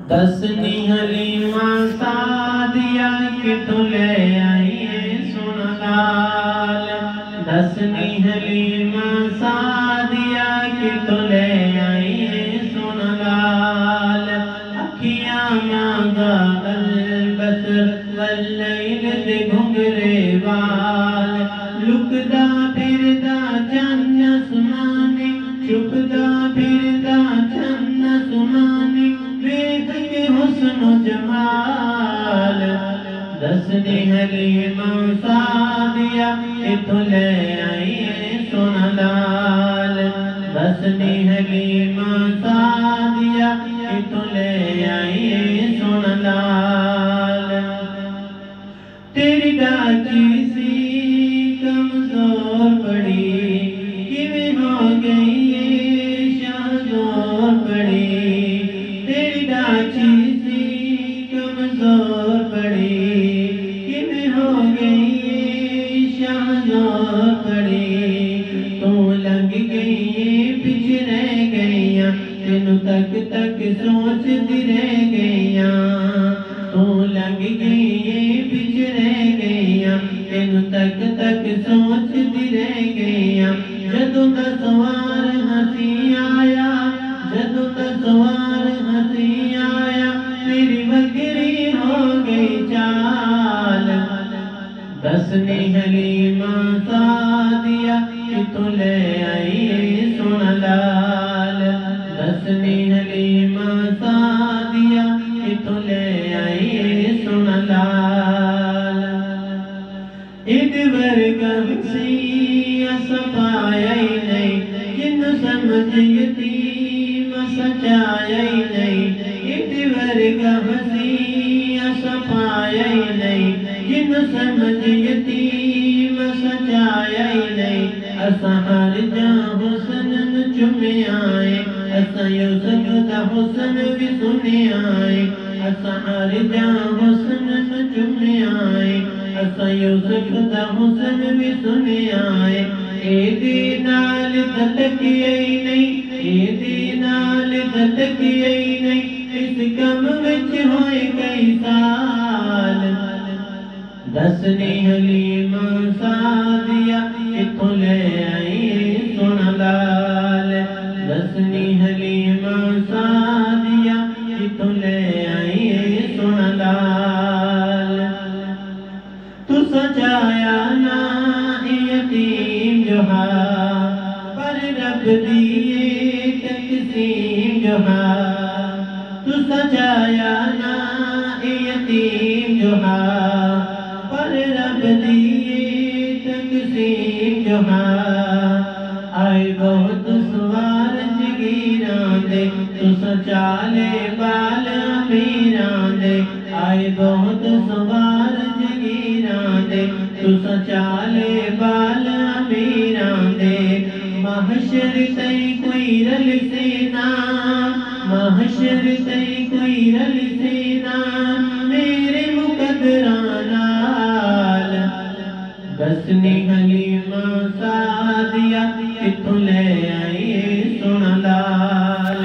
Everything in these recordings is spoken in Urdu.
دسنی حلیمہ سعدیہ کتوں لے آئیے سن لال دسنی حلیمہ سعدیہ کتوں لے آئیے سن لال اکھیاں مانگا البصر واللیل دے گھنگرے وال لکدا پھردا چند آسمانی چھپدا پھردا چند آسمانی ویکھ کے حسن و جمال دسنی حلیمہ سعدیہ کتوں لے آئیے سن لال دسنی حلیمہ سعدیہ کتوں لے آئیے سن لال تیری ڈاچی سی کمزور پڑی کیویں ہو گئی یہ شہزور پڑی تیری ڈاچی سی کمزور پڑی کیویں ہو گئی یہ شہزور پڑی تو لنگ گئی پیچھے رہ گئیاں تینوں تک تک سوچتی رہ گئیاں تو لنگ گئی پیچھے رہ گئیاں تینوں تک تک سوچتی رہ گئیاں جدوں دا سوار ہنسی آیا جدوں دا سوار ہنسی آیا میری وگری ہو گئی چال دسنی حلیمہ سعدیہ کتوں لے آئیے سن لال دسنی حلیمہ سعدیہ کتوں لے آئیے سن لال اِد ورگا حسین اسا پایا ہی نہیں جنوں سمجھ یتیم سچایا ہی نہیں اِد ورگا حسین اسا پایا ہی نہیں جنوں سمجھ یتیم سچایا ہی نہیں اسا ہر جاں حسن چومے آئے اسا یوسف دا حسن بھی سنے آئے اسا ہر جاں حسن چومے آئے اسا یوسف دا حسن بھی سنے آئے اے دی نال تتکیے نہیں اے دی نال تتکیے نہیں اس کم وچ ہوئے کئی سال دسنی حلیمہ سعدیہ کتوں لے آئیے سن لال دسنی حلیمہ سعدیہ کتوں لے آئیے سن لال تو سجایا نا یتیم جو ہا پر رب دیے تقسیم جو ہا تو سجایا نا یتیم جو ہا پر رب دیے تقسیم جو ہا آئے بہت سوار جگیران دے تو سچالے بال امیران دے آئے بہت سوار جگیران دے تو سچالے بال امیران دے محشر تئی کوئی رل سینا محشر تئی کوئی رل سینا میرے مقدران نال دسنی حلیمہ سعدیہ کتوں لے آئیے سن لال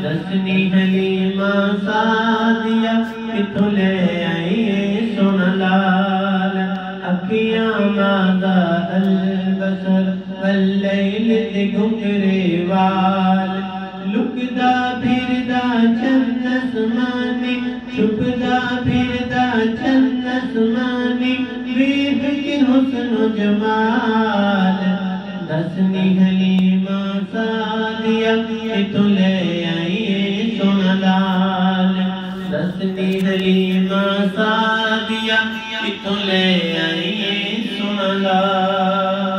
دسنی حلیمہ سعدیہ کتوں لے آئیے سن لال اکھیاں مانگا البصر واللیل دے گھنگرے وال لکدا پھردا چند آسمانی چھپدا پھردا چند آسمانی ویکھ کے حسن و جمال دسنی حلیمہ سعدیہ کتوں لے آئیے سن لال دسنی حلیمہ سعدیہ کتوں لے آئیے سن لال